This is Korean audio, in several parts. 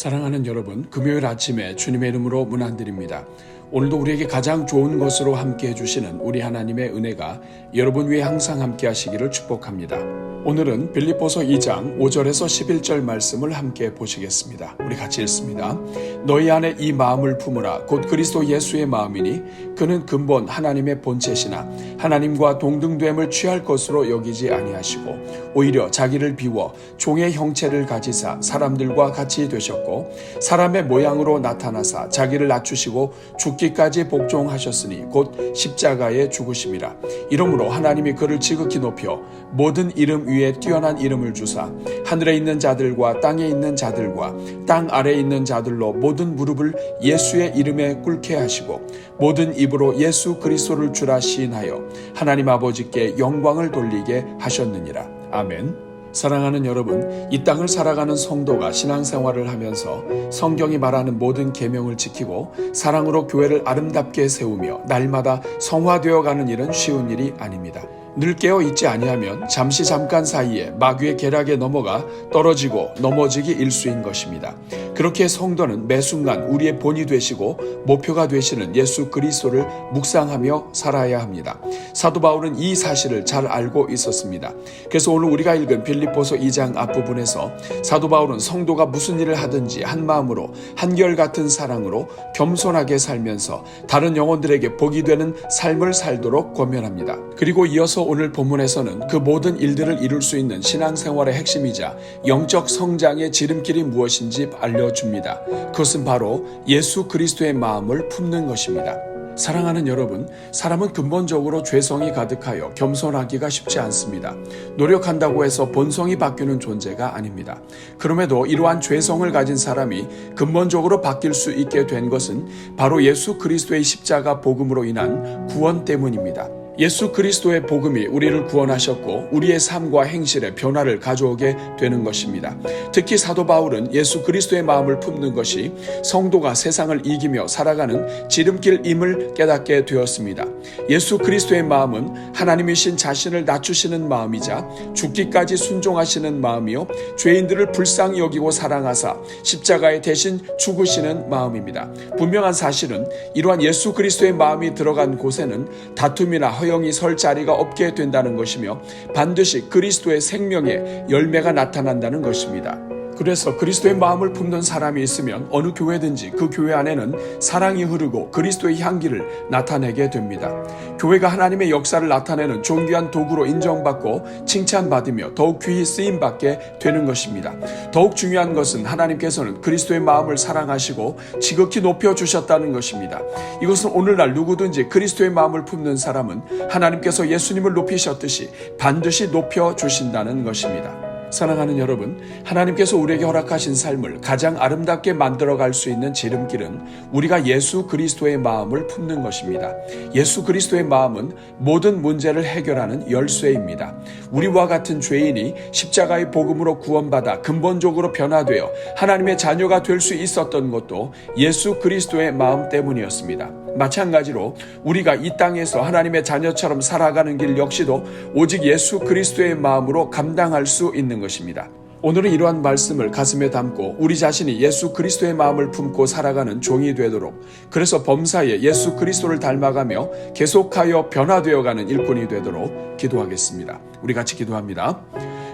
사랑하는 여러분, 금요일 아침에 주님의 이름으로 문안드립니다. 오늘도 우리에게 가장 좋은 것으로 함께 해주시는 우리 하나님의 은혜가 여러분 위에 항상 함께 하시기를 축복합니다. 오늘은 빌립보서 2장 5절에서 11절 말씀을 함께 보시겠습니다. 우리 같이 읽습니다. 너희 안에 이 마음을 품으라. 곧 그리스도 예수의 마음이니 그는 근본 하나님의 본체시나 하나님과 동등됨을 취할 것으로 여기지 아니하시고 오히려 자기를 비워 종의 형체를 가지사 사람들과 같이 되셨고 사람의 모양으로 나타나사 자기를 낮추시고 죽기까지 복종하셨으니 곧 십자가에 죽으심이라. 이러므로 하나님이 그를 지극히 높여 모든 이름 위에 뛰어난 이름을 주사 하늘에 있는 자들과 땅에 있는 자들과 땅 아래에 있는 자들로 모든 무릎을 예수의 이름에 꿇게 하시고 모든 입으로 예수 그리스도를 주라 시인하여 하나님 아버지께 영광을 돌리게 하셨느니라. 아멘. 사랑하는 여러분, 이 땅을 살아가는 성도가 신앙생활을 하면서 성경이 말하는 모든 계명을 지키고 사랑으로 교회를 아름답게 세우며 날마다 성화되어 가는 일은 쉬운 일이 아닙니다. 늘 깨어 있지 아니하면 잠깐 사이에 마귀의 계략에 넘어가 떨어지고 넘어지기 일쑤인 것입니다. 그렇게 성도는 매 순간 우리의 본이 되시고 목표가 되시는 예수 그리스도를 묵상하며 살아야 합니다. 사도 바울은 이 사실을 잘 알고 있었습니다. 그래서 오늘 우리가 읽은 빌립보서 2장 앞부분에서 사도 바울은 성도가 무슨 일을 하든지 한 마음으로 한결같은 사랑으로 겸손하게 살면서 다른 영혼들에게 복이 되는 삶을 살도록 권면합니다. 그리고 이어서 오늘 본문에서는 그 모든 일들을 이룰 수 있는 신앙생활의 핵심이자 영적 성장의 지름길이 무엇인지 알려줍니다. 그것은 바로 예수 그리스도의 마음을 품는 것입니다. 사랑하는 여러분, 사람은 근본적으로 죄성이 가득하여 겸손하기가 쉽지 않습니다. 노력한다고 해서 본성이 바뀌는 존재가 아닙니다. 그럼에도 이러한 죄성을 가진 사람이 근본적으로 바뀔 수 있게 된 것은 바로 예수 그리스도의 십자가 복음으로 인한 구원 때문입니다. 예수 그리스도의 복음이 우리를 구원하셨고 우리의 삶과 행실에 변화를 가져오게 되는 것입니다. 특히 사도 바울은 예수 그리스도의 마음을 품는 것이 성도가 세상을 이기며 살아가는 지름길임을 깨닫게 되었습니다. 예수 그리스도의 마음은 하나님이신 자신을 낮추시는 마음이자 죽기까지 순종하시는 마음이요 죄인들을 불쌍히 여기고 사랑하사 십자가에 대신 죽으시는 마음입니다. 분명한 사실은 이러한 예수 그리스도의 마음이 들어간 곳에는 다툼이나 허영이 설 자리가 없게 된다는 것이며 반드시 그리스도의 생명의 열매가 나타난다는 것입니다. 그래서 그리스도의 마음을 품는 사람이 있으면 어느 교회든지 그 교회 안에는 사랑이 흐르고 그리스도의 향기를 나타내게 됩니다. 교회가 하나님의 역사를 나타내는 존귀한 도구로 인정받고 칭찬받으며 더욱 귀히 쓰임받게 되는 것입니다. 더욱 중요한 것은 하나님께서는 그리스도의 마음을 사랑하시고 지극히 높여주셨다는 것입니다. 이것은 오늘날 누구든지 그리스도의 마음을 품는 사람은 하나님께서 예수님을 높이셨듯이 반드시 높여주신다는 것입니다. 사랑하는 여러분, 하나님께서 우리에게 허락하신 삶을 가장 아름답게 만들어갈 수 있는 지름길은 우리가 예수 그리스도의 마음을 품는 것입니다. 예수 그리스도의 마음은 모든 문제를 해결하는 열쇠입니다. 우리와 같은 죄인이 십자가의 복음으로 구원받아 근본적으로 변화되어 하나님의 자녀가 될 수 있었던 것도 예수 그리스도의 마음 때문이었습니다. 마찬가지로 우리가 이 땅에서 하나님의 자녀처럼 살아가는 길 역시도 오직 예수 그리스도의 마음으로 감당할 수 있는 것입니다. 오늘은 이러한 말씀을 가슴에 담고 우리 자신이 예수 그리스도의 마음을 품고 살아가는 종이 되도록, 그래서 범사에 예수 그리스도를 닮아가며 계속하여 변화되어가는 일꾼이 되도록 기도하겠습니다. 우리 같이 기도합니다.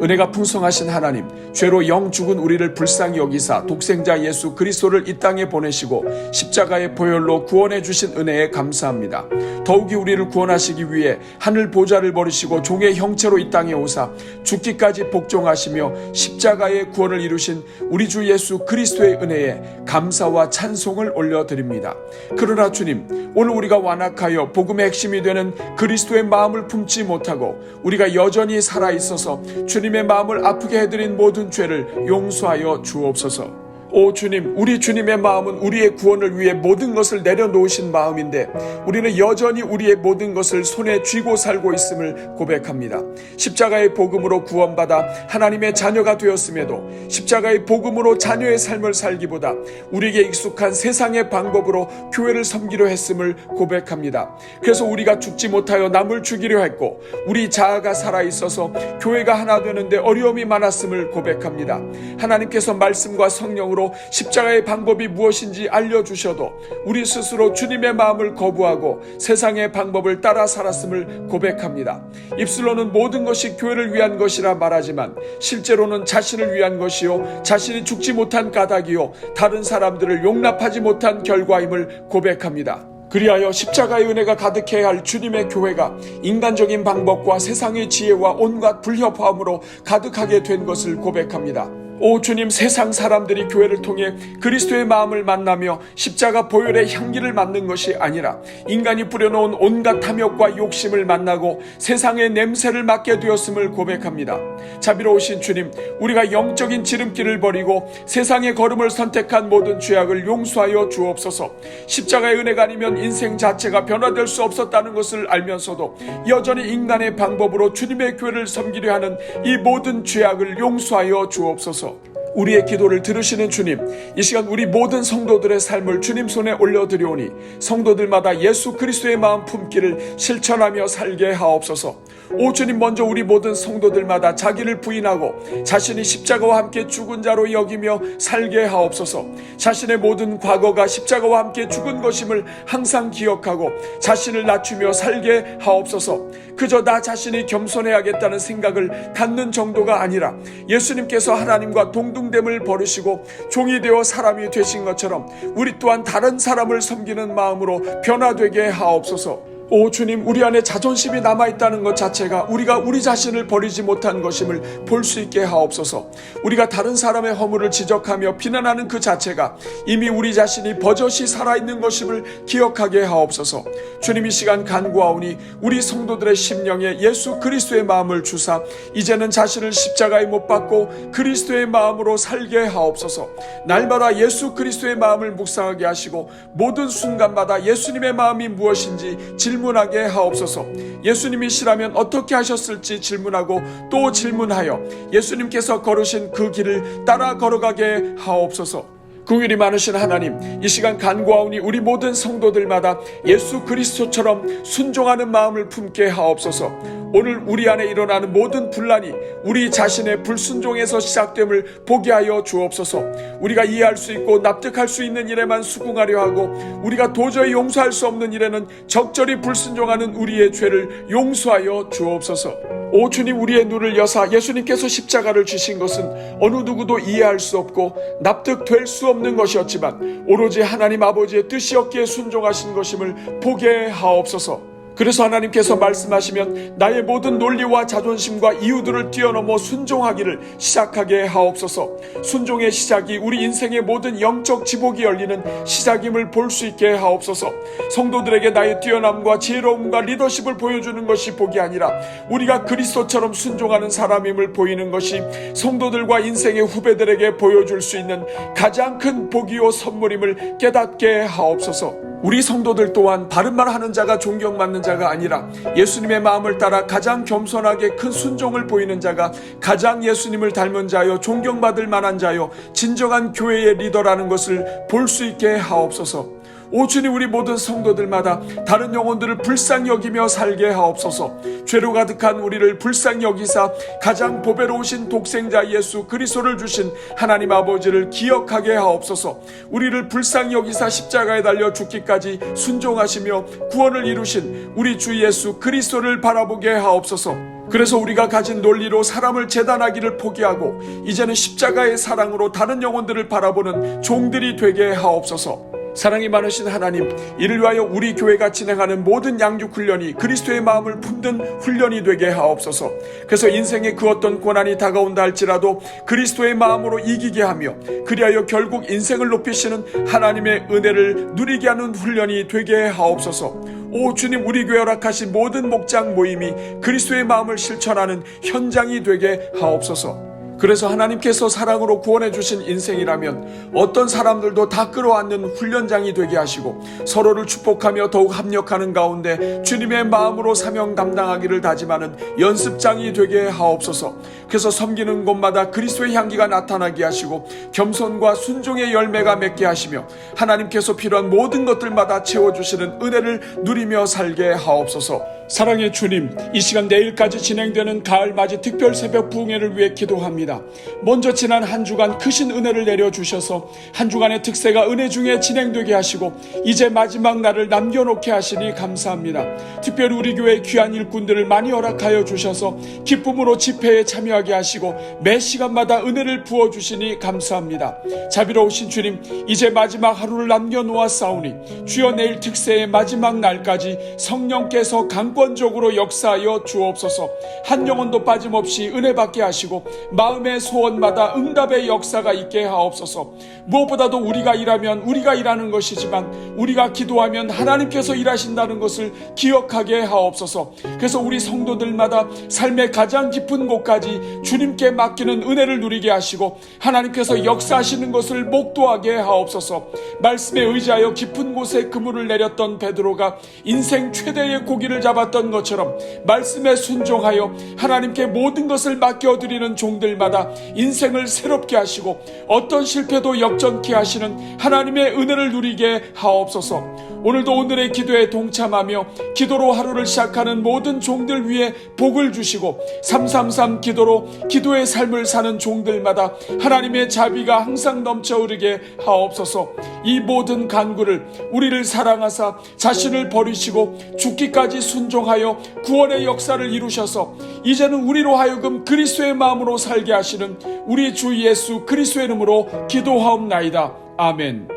은혜가 풍성하신 하나님, 죄로 영 죽은 우리를 불쌍히 여기사 독생자 예수 그리스도를 이 땅에 보내시고 십자가의 보혈로 구원해 주신 은혜에 감사합니다. 더욱이 우리를 구원하시기 위해 하늘 보좌를 버리시고 종의 형체로 이 땅에 오사 죽기까지 복종하시며 십자가의 구원을 이루신 우리 주 예수 그리스도의 은혜에 감사와 찬송을 올려드립니다. 그러나 주님, 오늘 우리가 완악하여 복음의 핵심이 되는 그리스도의 마음을 품지 못하고 우리가 여전히 살아있어서 주님의 마음을 아프게 해드린 모든 죄를 용서하여 주옵소서. 오 주님, 우리 주님의 마음은 우리의 구원을 위해 모든 것을 내려놓으신 마음인데 우리는 여전히 우리의 모든 것을 손에 쥐고 살고 있음을 고백합니다. 십자가의 복음으로 구원받아 하나님의 자녀가 되었음에도 십자가의 복음으로 자녀의 삶을 살기보다 우리에게 익숙한 세상의 방법으로 교회를 섬기려 했음을 고백합니다. 그래서 우리가 죽지 못하여 남을 죽이려 했고 우리 자아가 살아있어서 교회가 하나 되는데 어려움이 많았음을 고백합니다. 하나님께서 말씀과 성령으로 마음으로 십자가의 방법이 무엇인지 알려주셔도 우리 스스로 주님의 마음을 거부하고 세상의 방법을 따라 살았음을 고백합니다. 입술로는 모든 것이 교회를 위한 것이라 말하지만 실제로는 자신을 위한 것이요 자신이 죽지 못한 까닭이요 다른 사람들을 용납하지 못한 결과임을 고백합니다. 그리하여 십자가의 은혜가 가득해야 할 주님의 교회가 인간적인 방법과 세상의 지혜와 온갖 불협화음으로 가득하게 된 것을 고백합니다. 오 주님, 세상 사람들이 교회를 통해 그리스도의 마음을 만나며 십자가 보혈의 향기를 맡는 것이 아니라 인간이 뿌려놓은 온갖 탐욕과 욕심을 만나고 세상의 냄새를 맡게 되었음을 고백합니다. 자비로우신 주님, 우리가 영적인 지름길을 버리고 세상의 걸음을 선택한 모든 죄악을 용서하여 주옵소서. 십자가의 은혜가 아니면 인생 자체가 변화될 수 없었다는 것을 알면서도 여전히 인간의 방법으로 주님의 교회를 섬기려 하는 이 모든 죄악을 용서하여 주옵소서. 우리의 기도를 들으시는 주님, 이 시간 우리 모든 성도들의 삶을 주님 손에 올려드리오니 성도들마다 예수 그리스도의 마음 품기를 실천하며 살게 하옵소서. 오 주님, 먼저 우리 모든 성도들마다 자기를 부인하고 자신이 십자가와 함께 죽은 자로 여기며 살게 하옵소서. 자신의 모든 과거가 십자가와 함께 죽은 것임을 항상 기억하고 자신을 낮추며 살게 하옵소서. 그저 나 자신이 겸손해야겠다는 생각을 갖는 정도가 아니라 예수님께서 하나님과 동등됨을 버리시고 종이 되어 사람이 되신 것처럼 우리 또한 다른 사람을 섬기는 마음으로 변화되게 하옵소서. 오 주님, 우리 안에 자존심이 남아있다는 것 자체가 우리가 우리 자신을 버리지 못한 것임을 볼 수 있게 하옵소서. 우리가 다른 사람의 허물을 지적하며 비난하는 그 자체가 이미 우리 자신이 버젓이 살아있는 것임을 기억하게 하옵소서. 주님, 이 시간 간구하오니 우리 성도들의 심령에 예수 그리스도의 마음을 주사 이제는 자신을 십자가에 못 박고 그리스도의 마음으로 살게 하옵소서. 날마다 예수 그리스도의 마음을 묵상하게 하시고 모든 순간마다 예수님의 마음이 무엇인지 질문하게 하옵소서. 예수님이시라면 어떻게 하셨을지 질문하고 또 질문하여 예수님께서 걸으신 그 길을 따라 걸어가게 하옵소서. 긍휼이 많으신 하나님, 이 시간 간구하오니 우리 모든 성도들마다 예수 그리스도처럼 순종하는 마음을 품게 하옵소서. 오늘 우리 안에 일어나는 모든 분란이 우리 자신의 불순종에서 시작됨을 보게 하여 주옵소서. 우리가 이해할 수 있고 납득할 수 있는 일에만 수긍하려 하고 우리가 도저히 용서할 수 없는 일에는 적절히 불순종하는 우리의 죄를 용서하여 주옵소서. 오 주님, 우리의 눈을 여사 예수님께서 십자가를 지신 것은 어느 누구도 이해할 수 없고 납득될 수 없는 것이었지만 오로지 하나님 아버지의 뜻이었기에 순종하신 것임을 보게 하옵소서. 그래서 하나님께서 말씀하시면 나의 모든 논리와 자존심과 이유들을 뛰어넘어 순종하기를 시작하게 하옵소서. 순종의 시작이 우리 인생의 모든 영적 지복이 열리는 시작임을 볼 수 있게 하옵소서. 성도들에게 나의 뛰어남과 지혜로움과 리더십을 보여주는 것이 복이 아니라 우리가 그리스도처럼 순종하는 사람임을 보이는 것이 성도들과 인생의 후배들에게 보여줄 수 있는 가장 큰 복이요 선물임을 깨닫게 하옵소서. 우리 성도들 또한 바른 말 하는 자가 존경받는 자가 아니라 예수님의 마음을 따라 가장 겸손하게 큰 순종을 보이는 자가 가장 예수님을 닮은 자요 존경받을 만한 자요 진정한 교회의 리더라는 것을 볼 수 있게 하옵소서. 오 주님, 우리 모든 성도들마다 다른 영혼들을 불쌍히 여기며 살게 하옵소서. 죄로 가득한 우리를 불쌍히 여기사 가장 보배로우신 독생자 예수 그리스도를 주신 하나님 아버지를 기억하게 하옵소서. 우리를 불쌍히 여기사 십자가에 달려 죽기까지 순종하시며 구원을 이루신 우리 주 예수 그리스도를 바라보게 하옵소서. 그래서 우리가 가진 논리로 사람을 재단하기를 포기하고 이제는 십자가의 사랑으로 다른 영혼들을 바라보는 종들이 되게 하옵소서. 사랑이 많으신 하나님, 이를 위하여 우리 교회가 진행하는 모든 양육 훈련이 그리스도의 마음을 품는 훈련이 되게 하옵소서. 그래서 인생의 그 어떤 고난이 다가온다 할지라도 그리스도의 마음으로 이기게 하며 그리하여 결국 인생을 높이시는 하나님의 은혜를 누리게 하는 훈련이 되게 하옵소서. 오 주님, 우리 교회 허락하신 모든 목장 모임이 그리스도의 마음을 실천하는 현장이 되게 하옵소서. 그래서 하나님께서 사랑으로 구원해 주신 인생이라면 어떤 사람들도 다 끌어안는 훈련장이 되게 하시고 서로를 축복하며 더욱 합력하는 가운데 주님의 마음으로 사명 감당하기를 다짐하는 연습장이 되게 하옵소서. 그래서 섬기는 곳마다 그리스도의 향기가 나타나게 하시고 겸손과 순종의 열매가 맺게 하시며 하나님께서 필요한 모든 것들마다 채워주시는 은혜를 누리며 살게 하옵소서. 사랑의 주님, 이 시간 내일까지 진행되는 가을맞이 특별 새벽 부흥회를 위해 기도합니다. 먼저 지난 한 주간 크신 은혜를 내려주셔서 한 주간의 특세가 은혜 중에 진행되게 하시고 이제 마지막 날을 남겨놓게 하시니 감사합니다. 특별히 우리 교회 귀한 일꾼들을 많이 허락하여 주셔서 기쁨으로 집회에 참여하게 하시고 매 시간마다 은혜를 부어주시니 감사합니다. 자비로우신 주님, 이제 마지막 하루를 남겨놓았사오니 주여 내일 특세의 마지막 날까지 성령께서 강권적으로 역사하여 주옵소서. 한 영혼도 빠짐없이 은혜 받게 하시고 마음의 소원마다 응답의 역사가 있게 하옵소서. 무엇보다도 우리가 일하면 우리가 일하는 것이지만 우리가 기도하면 하나님께서 일하신다는 것을 기억하게 하옵소서. 그래서 우리 성도들마다 삶의 가장 깊은 곳까지 주님께 맡기는 은혜를 누리게 하시고 하나님께서 역사하시는 것을 목도하게 하옵소서. 말씀에 의지하여 깊은 곳에 그물을 내렸던 베드로가 인생 최대의 고기를 잡았던 것처럼 말씀에 순종하여 하나님께 모든 것을 맡겨드리는 종들마다 인생을 새롭게 하시고 어떤 실패도 역전케 하시는 하나님의 은혜를 누리게 하옵소서. 오늘도 오늘의 기도에 동참하며 기도로 하루를 시작하는 모든 종들 위에 복을 주시고 333 기도로 기도의 삶을 사는 종들마다 하나님의 자비가 항상 넘쳐 흐르게 하옵소서. 이 모든 간구를 우리를 사랑하사 자신을 버리시고 죽기까지 순종하여 구원의 역사를 이루셔서 이제는 우리로 하여금 그리스도의 마음으로 살게 하시는 우리 주 예수 그리스도의 이름으로 기도하옵나이다. 아멘.